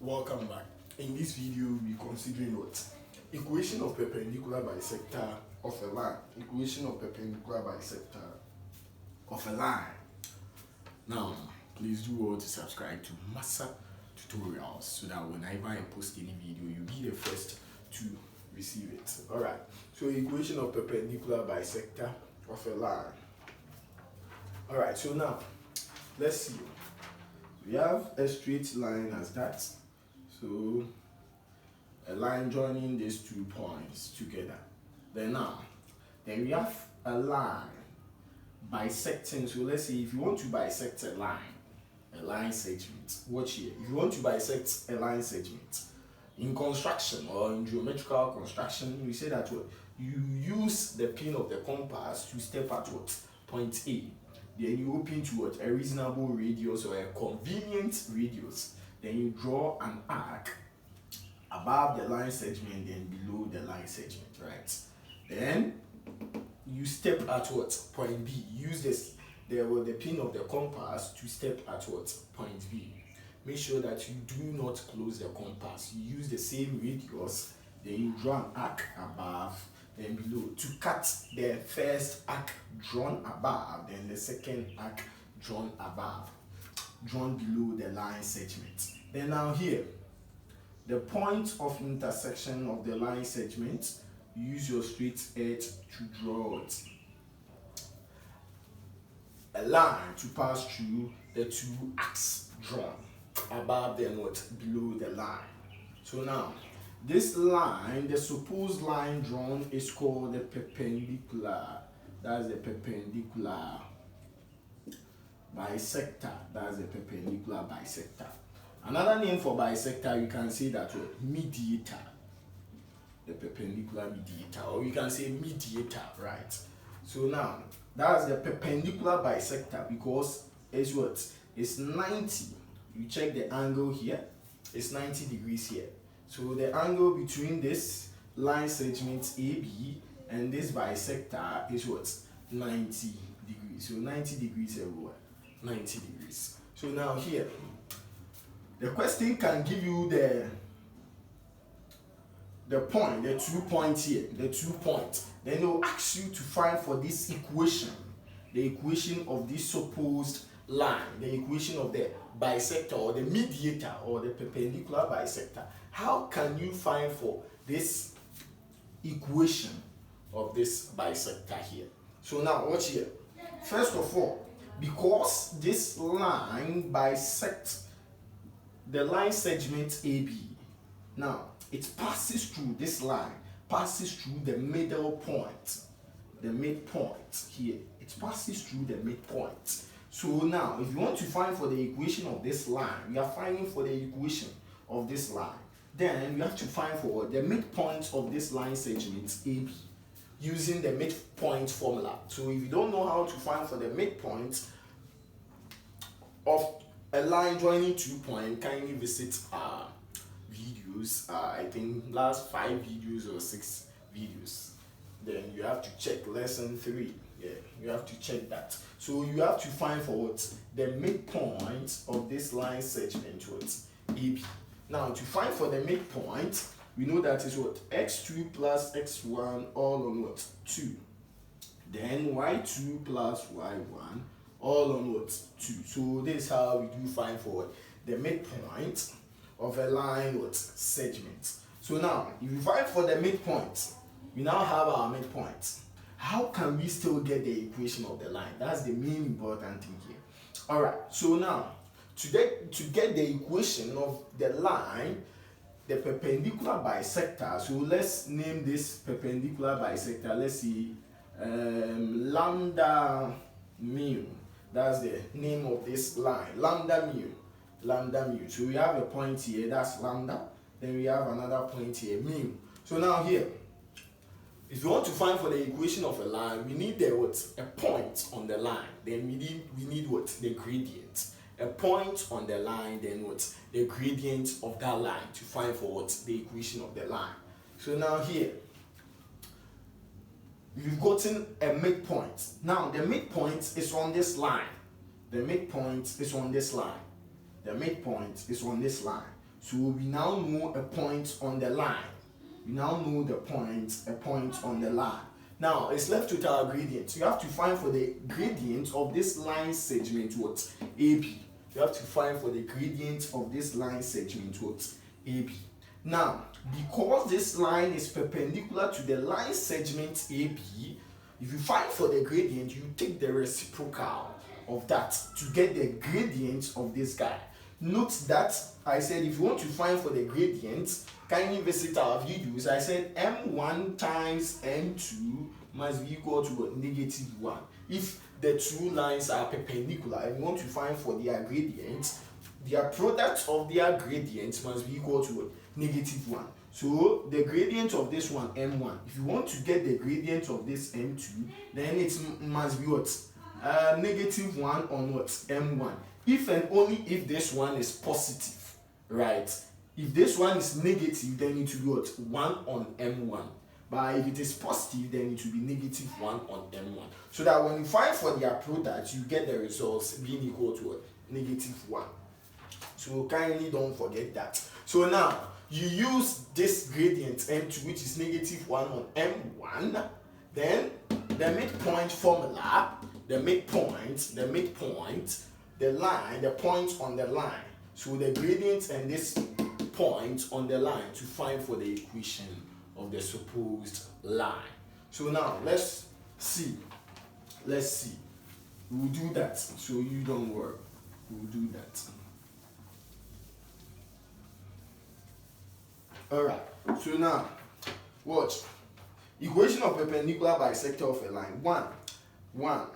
Welcome back. In this video, we're considering what? Equation of perpendicular bisector of a line. Equation of perpendicular bisector of a line. Now, please do well to subscribe to Massa Tutorials so that whenever I post any video, you'll be the first to receive it. Alright, so equation of perpendicular bisector of a line. Alright, so now, let's see. We have a straight line as that. So a line joining these 2 points together. Then we have a line bisecting. So let's say if you want to bisect a line segment. Watch here. If you want to bisect a line segment in construction or in geometrical construction, we say that what you use the pin of the compass to step at what point A. Then you open to what a reasonable radius or a convenient radius. Then you draw an arc above the line segment, then below the line segment, right? Then you step at what point B. Use the pin of the compass to step at what point B. Make sure that you do not close the compass. You use the same radius. Then you draw an arc above, then below to cut the first arc drawn above, then the second arc drawn above, drawn below the line segment. Then now here, the point of intersection of the line segment, use your straight edge to draw it. A line to pass through the 2 arcs drawn above then what below the line. So now this line, the supposed line drawn, is called the perpendicular. That's the perpendicular bisector. That's the perpendicular bisector. Another name for bisector, you can say that mediator. The perpendicular mediator, or you can say mediator, right? So now that's the perpendicular bisector because it's what? It's 90. You check the angle here, it's 90 degrees here. So the angle between this line segment AB and this bisector is what? 90 degrees. So 90 degrees everywhere. 90 degrees. So now here, the question can give you the point, the 2 points here, the 2 points. Then they will ask you to find for this equation, the equation of this supposed line, the equation of the bisector or the mediator or the perpendicular bisector. How can you find for this equation of this bisector here? So now watch here. First of all, because this line bisects the line segment AB, now it passes through this line, passes through the middle point, the midpoint here. It passes through the midpoint. So now, if you want to find for the equation of this line, we are finding for the equation of this line. Then you have to find for the midpoint of this line segment AB using the midpoint formula. So if you don't know how to find for the midpoint of a line joining 2 points, kindly visit our videos. I think last 5 videos or 6 videos. Then you have to check lesson 3. Yeah, you have to check that. So you have to find for what the midpoint of this line segment, what AB. Now to find for the midpoint, we know that is what x2 plus x1 all on what 2. Then y2 plus y1 all on what 2. So this is how we do find for the midpoint of a line what segment. So now if you find for the midpoint, we now have our midpoint. How can we still get the equation of the line? That's the main important thing here. Alright, so now to get the equation of the line, the perpendicular bisector, so let's name this perpendicular bisector, let's see, lambda mu. That's the name of this line, lambda mu. So we have a point here, that's lambda. Then we have another point here, mu. So now here, if you want to find for the equation of a line, we need a point on the line. Then we need what? The gradient. A point on the line, then what? The gradient of that line to find for what? The equation of the line. So now here, we've gotten a midpoint. Now the midpoint is on this line. The midpoint is on this line. The midpoint is on this line. So we now know a point on the line. We now know a point on the line. Now it's left with our gradient. So you have to find for the gradient of this line segment what? AB. You have to find for the gradient of this line segment what? AB. Now, because this line is perpendicular to the line segment AB, if you find for the gradient, you take the reciprocal of that to get the gradient of this guy. Note that I said if you want to find for the gradient, kindly visit our videos. I said m1 times m2 must be equal to what? Negative 1. If the two lines are perpendicular and you want to find for their gradient, their product of their gradient must be equal to what? Negative 1. So the gradient of this one, m1, if you want to get the gradient of this m2, then it must be what? Negative 1 on what? m1. If and only if this one is positive, right? If this one is negative, then it will be what? 1 on m1. But if it is positive, then it will be negative 1 on m1. So that when you find for their product, you get the results being equal to what? Negative 1. So kindly don't forget that. So now, you use this gradient m2, which is negative 1 on m1. Then the midpoint formula, the midpoint, the line, the point on the line. So the gradient and this point on the line to find for the equation of the supposed line. So now let's see. We'll do that. So you don't worry. We'll do that. Alright. So now watch. Equation of perpendicular bisector of a line. 1.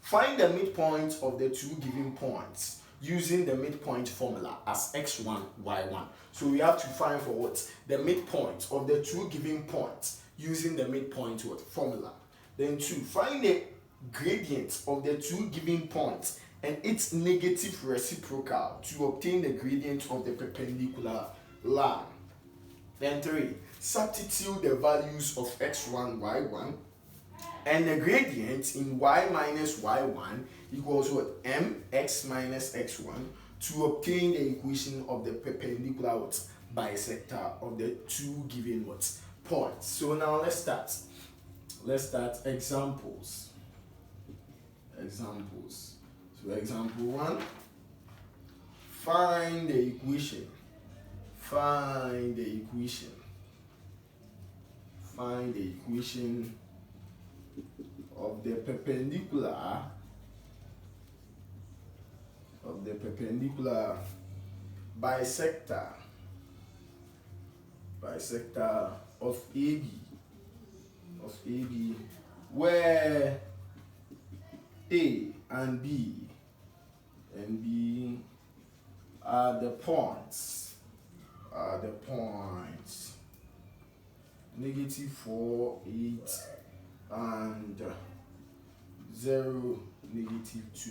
Find the midpoint of the two given points using the midpoint formula as x1, y1. So we have to find for what? The midpoint of the two given points using the midpoint what? Formula. Then 2. Find the gradient of the two given points and its negative reciprocal to obtain the gradient of the perpendicular line. Then 3. Substitute the values of x1, y1 and the gradient in y minus y1 equals what? Mx minus x1 to obtain the equation of the perpendicular what? Bisector of the two given what? Points. So now let's start. Examples. So example 1. Find the equation of the perpendicular bisector of AB where A and B are the points negative 4, 8 and 0, negative 2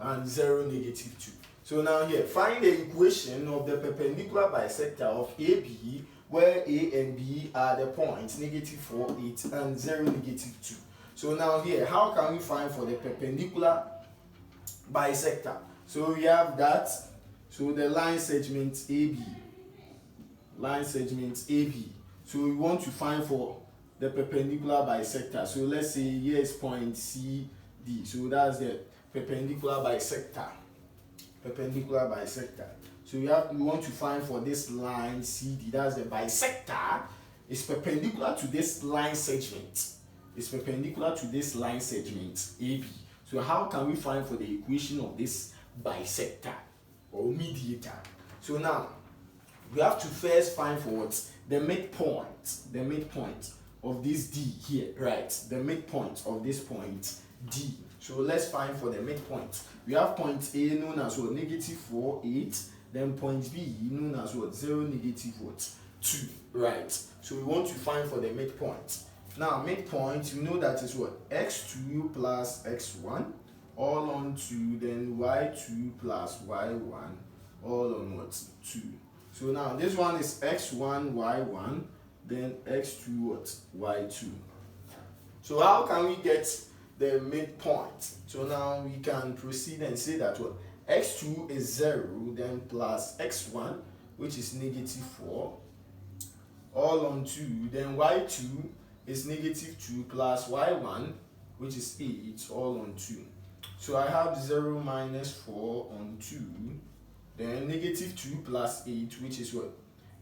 and 0, negative 2. So now here, find the equation of the perpendicular bisector of AB where A and B are the points negative 4, 8 and 0, negative 2. So now here, how can we find for the perpendicular bisector? So we have that. So the line segment AB. So we want to find for the perpendicular bisector. So let's say here is point CD. So that's the perpendicular bisector. So we want to find for this line CD. That's the bisector. It's perpendicular to this line segment. AB. So how can we find for the equation of this bisector or mediator? So now we have to first find for what? The midpoint of this D here, right? The midpoint of this point D. So let's find for the midpoint. We have point A known as what? Negative 4, 8. Then point B known as what? 0, negative what? 2, right? So we want to find for the midpoint. Now midpoint, we know that is what? X2 plus X1 all on 2, then Y2 plus Y1 all on what? 2. So now this one is x1, y1, then x2 what? Y2. So how can we get the midpoint? So now we can proceed and say that what? X2 is 0, then plus x1 which is negative 4, all on 2. Then y2 is negative 2 plus y1, which is 8, all on 2. So I have 0 minus 4 on 2. Then negative 2 plus 8, which is what?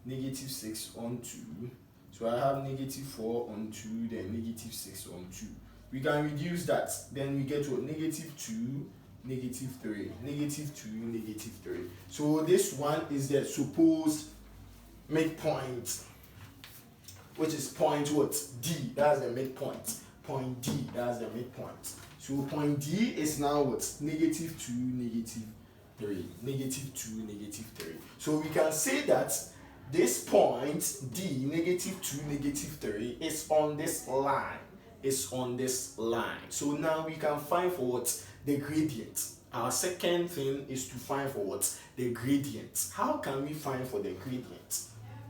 Negative 6 on 2. So I have negative 4 on 2, then negative 6 on 2. We can reduce that. Then we get what? Negative 2, negative 3. Negative 2, negative 3. So this one is the supposed midpoint, which is point what? D. That's the midpoint. Point D. That's the midpoint. So point D is now what? Negative 2, negative 3. Negative 2, negative 3. So we can say that this point D, negative 2, negative 3, is on this line. Is on this line. So now we can find for what? The gradient. Our second thing is to find for what? The gradient. How can we find for the gradient?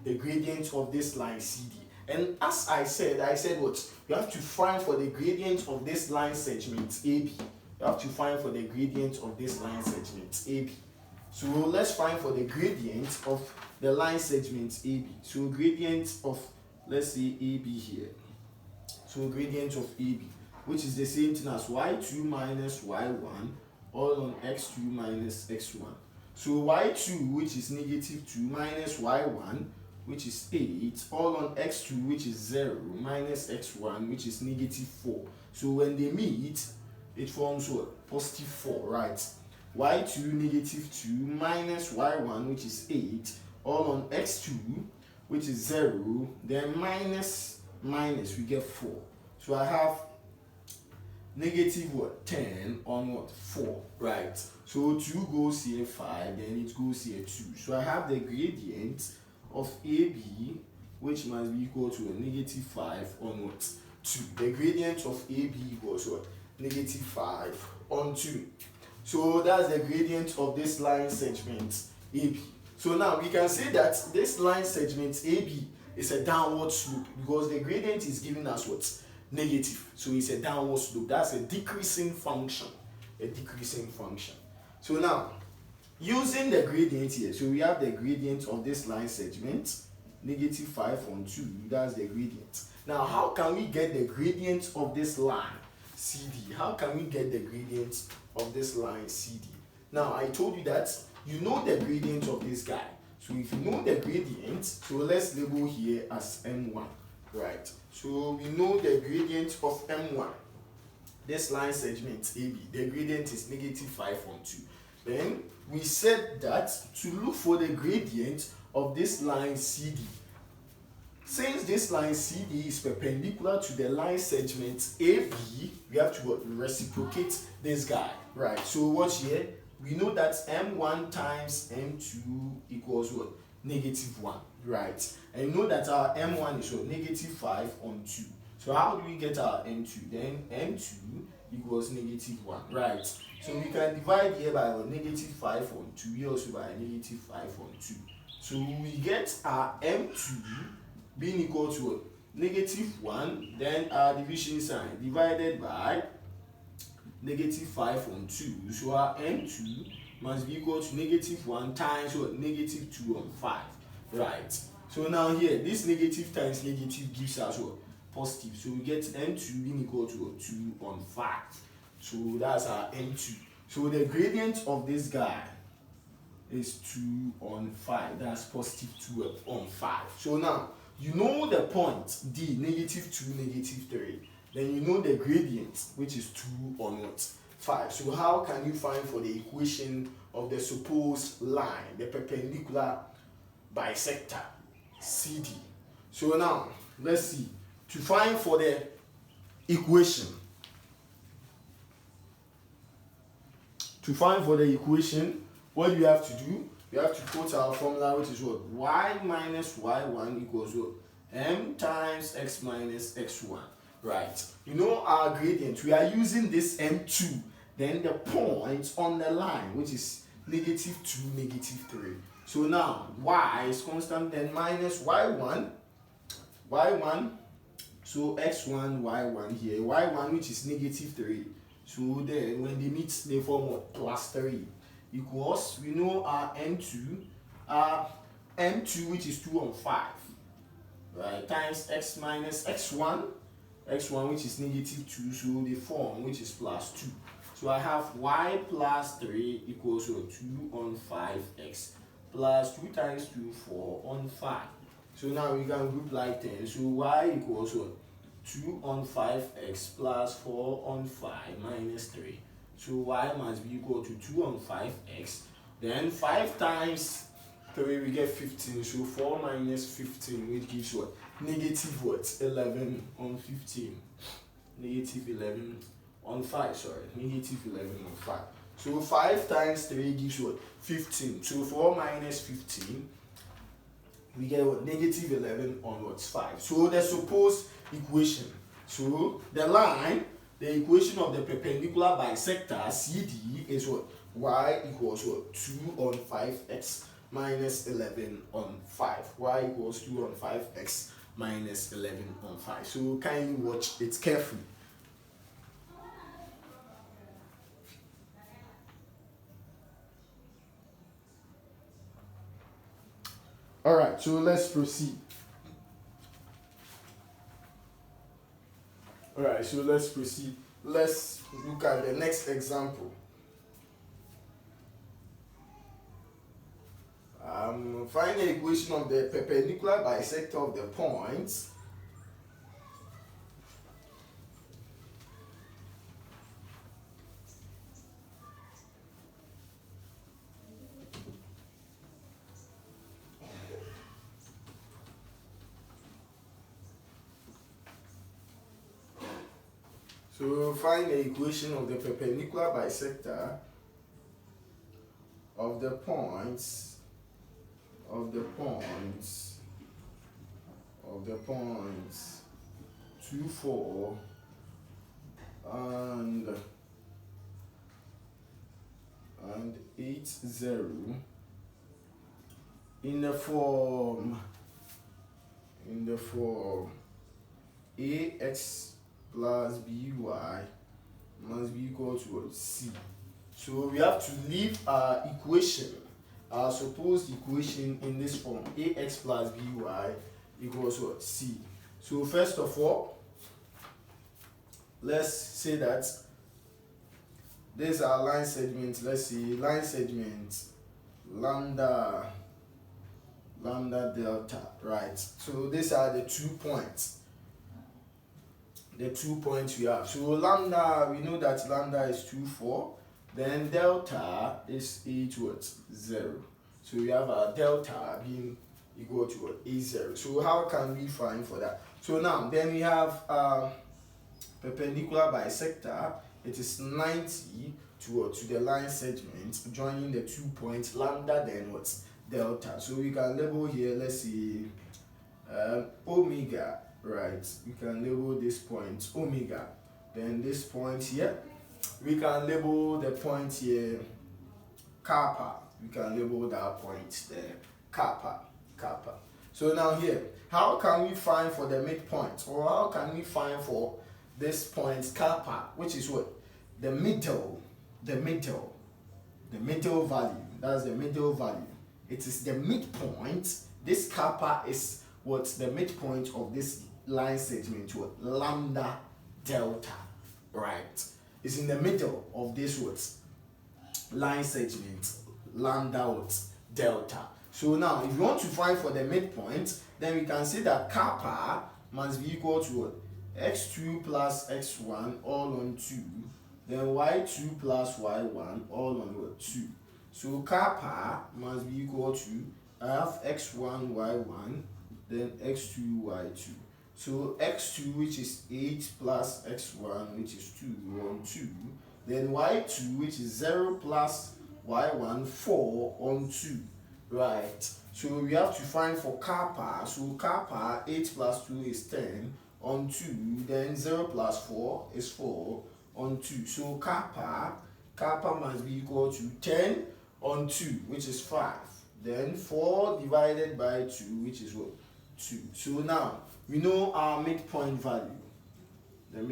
The gradient of this line CD. And as I said what? You have to find for the gradient of this line segment AB. You have to find for the gradient of this line segment AB. So let's find for the gradient of the line segment AB. So gradient of, let's say, AB here. So gradient of AB, which is the same thing as y2 minus y1, all on x2 minus x1. So y2, which is negative 2, minus y1, which is 8, all on x2, which is 0, minus x1, which is negative 4. So when they meet, it forms what? Positive 4, right? y2 negative 2 minus y1, which is 8, all on x2, which is 0, then minus, we get 4. So I have negative what? 10 on what? 4, right? So 2 goes here 5, then it goes here 2. So I have the gradient of AB, which must be equal to a negative 5 on what? 2. The gradient of AB equals what? Negative 5 on 2. So that's the gradient of this line segment AB. So now we can say that this line segment AB is a downward slope because the gradient is giving us what? Negative. So it's a downward slope. That's a decreasing function. A decreasing function. So now, using the gradient here, so we have the gradient of this line segment, negative 5 on 2, that's the gradient. Now, how can we get the gradient of this line, CD? How can we get the gradient of this line, CD? Now, I told you that you know the gradient of this guy. So if you know the gradient, so let's label here as M1, right? So we know the gradient of M1. This line segment AB, the gradient is negative 5 on 2. Then we said that to look for the gradient of this line CD, since this line CD is perpendicular to the line segment AB, we have to reciprocate this guy, right? So what's here? We know that M1 times M2 equals what? Negative 1, right? And you know that our M1 is what? Negative 5 on 2. So how do we get our M2? Then M2 equals negative 1, right? So we can divide here by negative 5 on 2, here also by negative 5 on 2. So we get our M2 being equal to what? Negative 1, then our division sign divided by negative 5 on 2. So our M2 must be equal to negative 1 times what? Negative 2 on 5, right? So now here, this negative times negative gives us what? Positive. So we get M2 being equal to what? 2 on 5. So that's our M2. So the gradient of this guy is 2 on 5. That's positive 2 on 5. So now, you know the point D, negative 2, negative 3. Then you know the gradient, which is 2 on what? 5. So how can you find for the equation of the supposed line, the perpendicular bisector, CD? So now, let's see. To find for the equation, what do you have to do? You have to put our formula, which is what? Y minus y1 equals what? M times x minus x1. Right. You know our gradient. We are using this M2. Then the point on the line, which is negative 2, negative 3. So now, y is constant, then minus y1. So x1, y1 here. y1, which is negative 3. So then when they meet, they form what? Plus 3 equals, we know our M2, m2, which is 2 on 5, right, times x minus x1, which is negative 2, so the form which is plus 2. So I have y plus 3 equals to 2 on 5x plus 2 times 2, 4 on 5. So now we can group like 10. So y equals to 2 on 5x plus 4 on 5 minus 3. So y must be equal to 2 on 5x. Then 5 times 3, we get 15. So 4 minus 15, which gives what? Negative what? 11 on 15. Negative 11 on 5, sorry. Negative 11 on 5. So 5 times 3 gives what? 15. So 4 minus 15, we get what? Negative 11 on what? 5. So the supposed equation. So the line, the equation of the perpendicular bisector CD is what? Y equals what? 2 on 5x minus 11 on 5. Y equals 2 on 5x minus 11 on 5. So kindly watch it carefully. Alright, so let's proceed. Alright, so let's proceed. Let's look at the next example. Find the equation of the perpendicular bisector of the points So find the equation of the perpendicular bisector of the points 2, 4 and 8, 0 in the form ax plus by must be equal to c. So we have to leave our equation, our supposed equation, in this form: ax plus by equals to c. So first of all, let's say that this is our line segment. Let's say line segment lambda delta, right? So these are the 2 points. The 2 points we have. So lambda, we know that lambda is 2, 4. Then delta is 8, 0. So we have our delta being equal to what? 8, 0. So how can we find for that? So now, then we have perpendicular bisector. It is 90 to the line segment joining the 2 points lambda, then what? Delta. So we can label here, let's see, omega, right? We can label this point omega. Then this point here, we can label the point here kappa. We can label that point there kappa. So now here, how can we find for the midpoint, or how can we find for this point kappa, which is what? The middle value. That's the middle value. It is the midpoint. This kappa is what? The midpoint of this line segment, what? Lambda delta, right? It's in the middle of this what? Line segment lambda what? Delta. So now, if you want to find for the midpoint, then we can say that kappa must be equal to what? X2 plus x1 all on 2, then y2 plus y1 all on what? 2. So kappa must be equal to, I have x1 y1, then x2 y2. So x2, which is 8 plus x1, which is 2 on 2, then y2, which is 0 plus y1, 4 on 2, right? So we have to find for kappa. So kappa, 8 plus 2 is 10 on 2, then 0 plus 4 is 4 on 2. So kappa must be equal to 10 on 2, which is 5. Then 4 divided by 2, which is what? 2. So now we know our midpoint value. The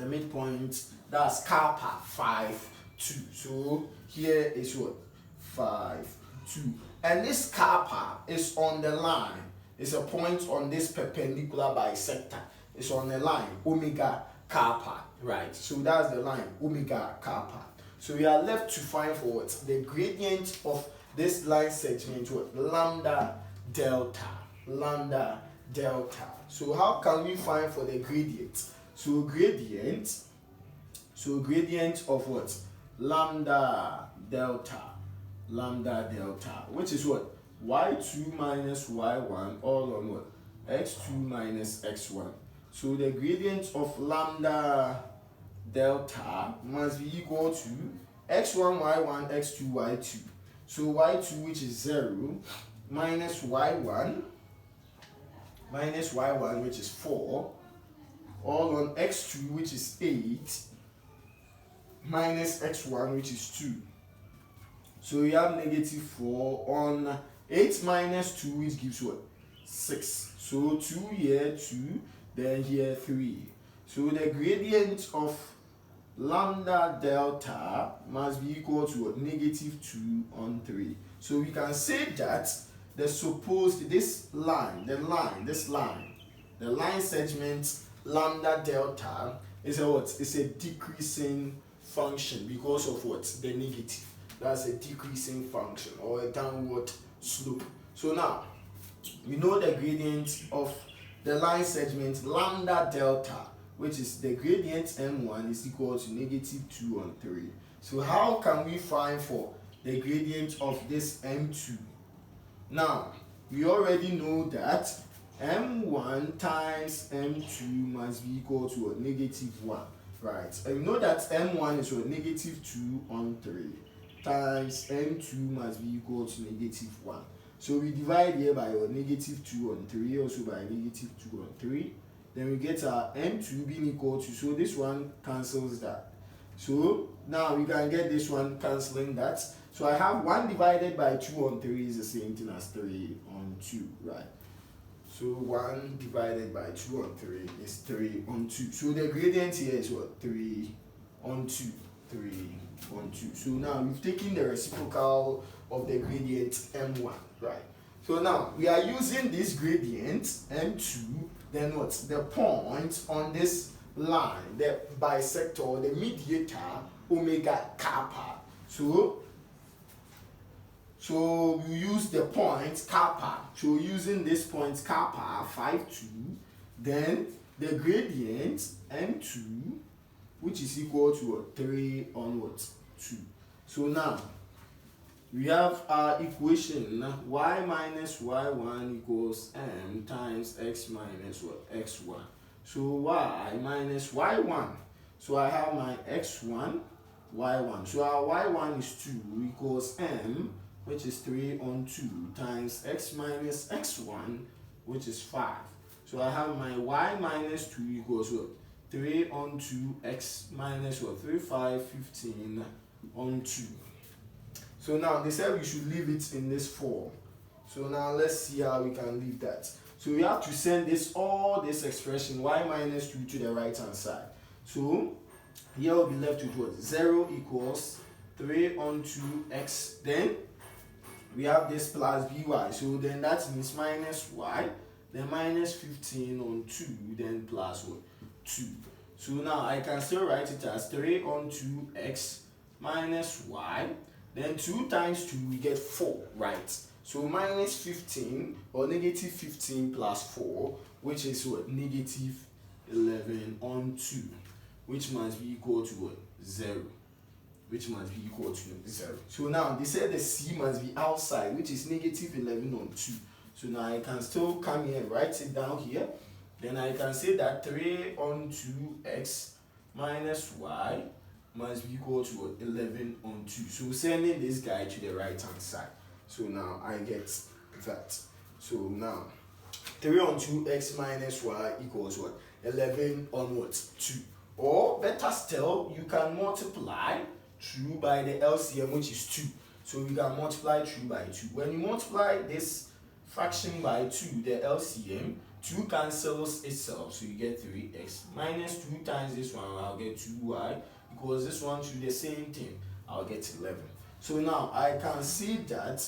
midpoint, that's kappa 5, 2. So here is what? 5, 2. And this kappa is on the line. It's a point on this perpendicular bisector. It's on the line omega kappa, right? So that's the line omega kappa. So we are left to find for what? The gradient of this line segment, what? Lambda delta. Lambda delta. So how can we find for the gradient? So gradient of what? Lambda delta. Lambda delta, which is what? Y2 minus y1 all on what? X2 minus x1. So the gradient of lambda delta must be equal to x1 y1 x2 y2. So y2, which is 0, minus y1 which is 4, all on x2, which is 8, minus x1, which is 2. So we have negative 4 on 8 minus 2, which gives what? 6. So 2 here, 2, then here 3. So the gradient of lambda delta must be equal to what? Negative 2 on 3. So we can say that the supposed, this line segment lambda delta is a what? It's a decreasing function because of what? The negative. That's a decreasing function or a downward slope. So now we know the gradient of the line segment lambda delta, which is the gradient m1 is equal to negative 2 on 3. So how can we find for the gradient of this m2? Now we already know that m1 times m2 must be equal to a negative 1, right? And we know that m1 is a negative 2 on 3 times m2 must be equal to negative 1. So we divide here by a negative 2 on 3, also by negative 2 on 3. Then we get our m2 being equal to, so this one cancels that. So now we can get this one cancelling that. So I have 1 divided by 2 on 3 is the same thing as 3 on 2, right? So 1 divided by 2 on 3 is 3 on 2. So the gradient here is what? 3 on 2. 3 on 2. So now we've taken the reciprocal of the gradient m1, right? So now we are using this gradient m2, then what? The point on this line, the bisector, the mediator omega kappa. So we use the point kappa. So using this point kappa 5 2, then the gradient m2, which is equal to what? 3 on what? 2. So now we have our equation y minus y1 equals m times x minus what? x1. So y minus y1. So I have my x1, y1. So our y1 is 2 equals m, which is 3 on 2, times x minus x1, which is 5. So I have my y minus 2 equals what? 3 on 2 x minus what? 3, 5, 15 on 2. So now they said we should leave it in this form. So now let's see how we can leave that. So we have to send all this expression y minus 2 to the right hand side. So here we'll be left with what? 0 equals 3 on 2x. Then we have this plus by. So then that means minus y. Then minus 15 on 2. Then plus what? 2. So now I can still write it as 3 on 2x minus y. Then 2 times 2 we get 4, right? So minus 15 or negative 15 plus 4, which is what? Negative 11 on 2, which must be equal to what? 0. Which must be equal to 0. So now they said the c must be outside, which is negative 11 on 2. So now I can still come here and write it down here. Then I can say that 3 on 2x minus y must be equal to what? 11 on 2. So sending this guy to the right hand side. So now I get that. So now 3 on 2x minus y equals what? 11 on what? 2. Or better still, you can multiply 2 by the LCM, which is 2. So you can multiply 2 by 2. When you multiply this fraction by 2, the LCM, 2 cancels itself. So you get 3x minus 2 times this one, I'll get 2y equals this one to the same thing. I'll get 11. So now I can see that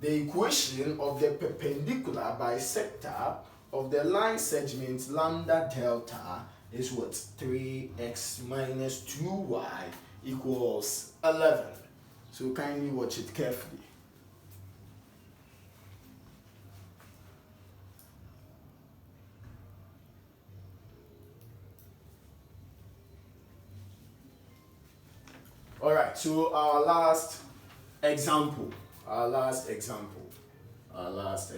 The equation of the perpendicular bisector of the line segment lambda delta is what? 3x minus 2y equals 11. So kindly watch it carefully. Alright, so our last example. Our last example. Our last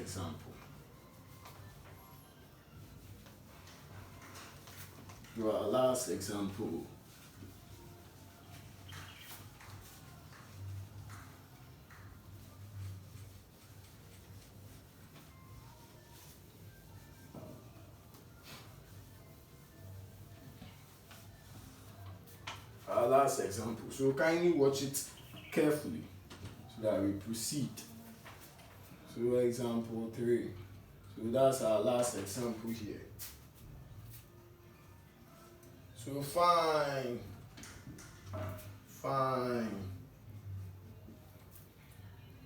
example. So kindly watch it carefully so that we proceed. So example 3. So that's our last example here. So find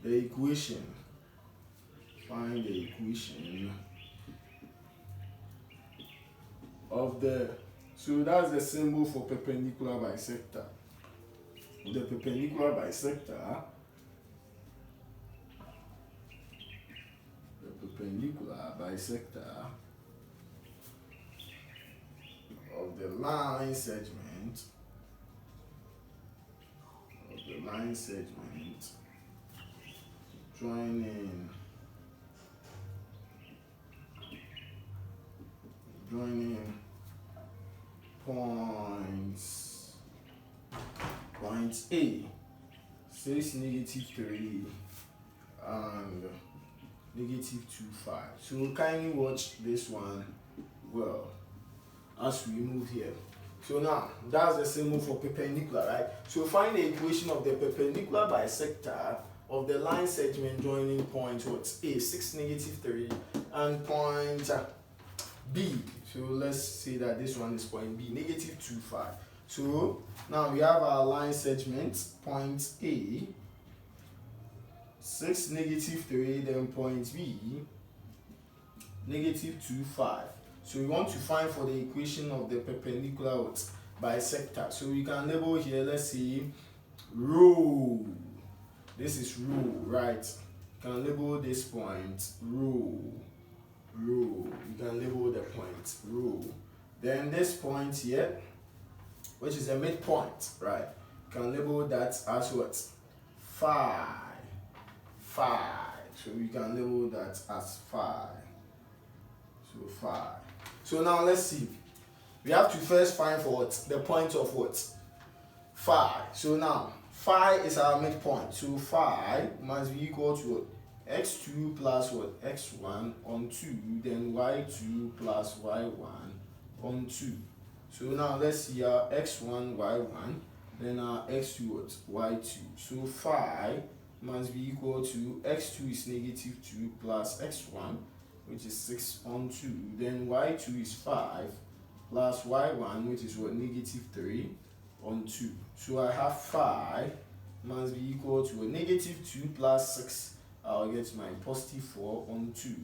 the equation. Find the equation of the, so that's the symbol for perpendicular bisector. The perpendicular bisector of the line segment joining points A, 6, -3 and -2, 5. So kindly watch this one well as we move here. So now that's the symbol for perpendicular, right? So find the equation of the perpendicular bisector of the line segment joining point what? A, 6, -3 and point B. So let's say that this one is point B, -2, 5. So now we have our line segment, point A, 6, -3, then point B, -2, 5. So we want to find for the equation of the perpendicular bisector. So we can label here, let's say, rho. This is rho, right? You can label this point rho. You can label the point rho. Then this point here, which is a midpoint, right? You can label that as what? Phi. So you can label that as phi. So phi. So now let's see. We have to first find for what? The point of what? Phi. So now phi is our midpoint. So phi must be equal to what? X2 plus what? X1 on 2, then Y2 plus Y1 on 2. So now let's see our X1, Y1, then our X2 what? Y2. So phi must be equal to X2 is -2 plus X1, which is 6 on 2, then Y2 is 5 plus Y1, which is what? -3 on 2. So I have phi must be equal to a -2 plus 6. I'll get my +4 on 2.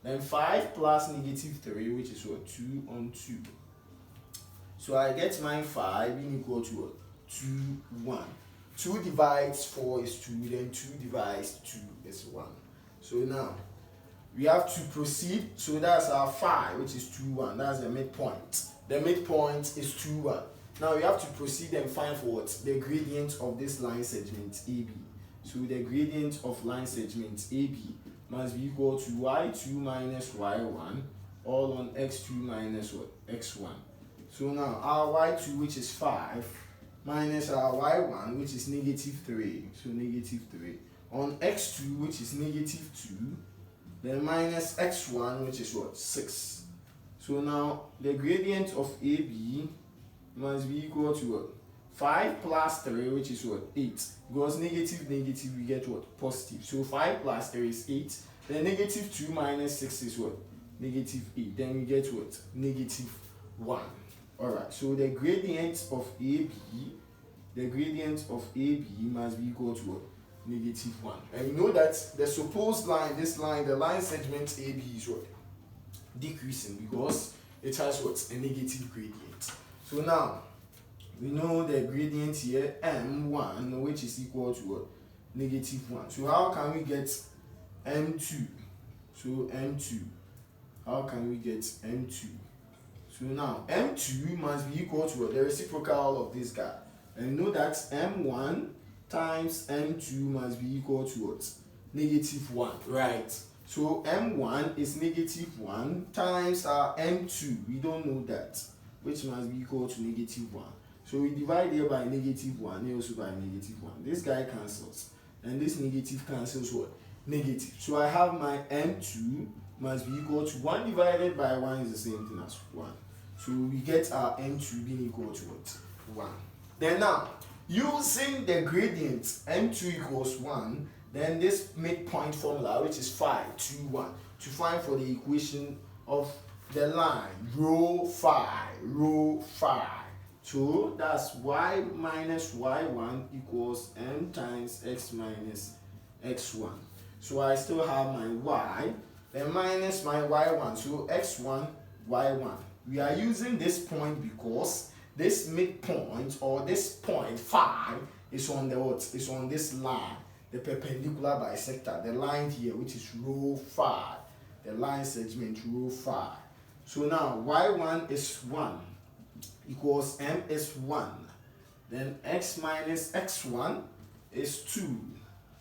Then 5 plus -3, which is what? 2 on 2. So I get my phi being equal to what? 2, 1. 2 divides 4 is 2, then 2 divides 2 is 1. So now we have to proceed. So that's our phi, which is 2, 1. That's the midpoint. The midpoint is 2, 1. Now we have to proceed and find for what? The gradient of this line segment AB. So the gradient of line segment AB must be equal to y2 minus y1 all on x2 minus what? X1. So now our y2, which is 5, minus our y1, which is -3. So -3 on x2, which is -2, then minus x1, which is what? 6. So now the gradient of AB must be equal to what? 5 plus 3, which is what? 8. Because negative, we get what? Positive. So 5 plus 3 is 8. Then -2 minus 6 is what? -8. Then we get what? -1. Alright, so the gradient of AB must be equal to what? -1. And we know that the supposed line, this line, the line segment AB is what? Decreasing, because it has what? A negative gradient. So now we know the gradient here, m1, which is equal to what? -1. So how can we get m2? So m2, how can we get m2? So now m2 must be equal to what? The reciprocal of this guy. And know that m1 times m2 must be equal to what? -1, right? So m1 is -1 times our m2. We don't know that, which must be equal to -1. So we divide here by -1, here also by -1. This guy cancels, and this negative cancels what? Negative. So I have my m2 must be equal to 1 divided by 1 is the same thing as 1. So we get our m2 being equal to what? 1. Then now, using the gradient m2 equals 1, then this midpoint formula, which is phi 2, 1, to find for the equation of the line rho phi. So that's y minus y1 equals m times x minus x1. So I still have my y, then minus my y1, so x1, y1. We are using this point because this midpoint, or this point phi, is on the what? Is on this line, the perpendicular bisector, the line here, which is rho phi, the line segment rho phi. So now y1 is 1 equals m is 1, then x minus x1 is 2.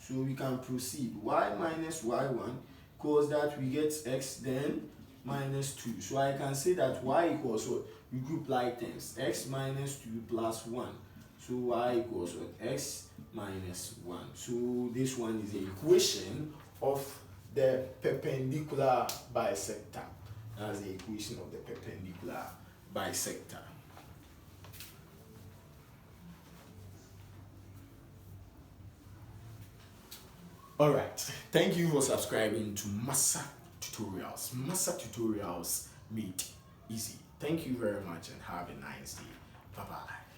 So we can proceed. Y minus y1 equals that we get x, then minus 2. So I can say that y equals what? We group like terms, x minus 2 plus 1. So y equals what? X minus 1. So this one is the equation of the perpendicular bisector. That's the equation of the perpendicular bisector. Alright, thank you for subscribing to Massa Tutorials. Massa Tutorials made easy. Thank you very much and have a nice day. Bye-bye.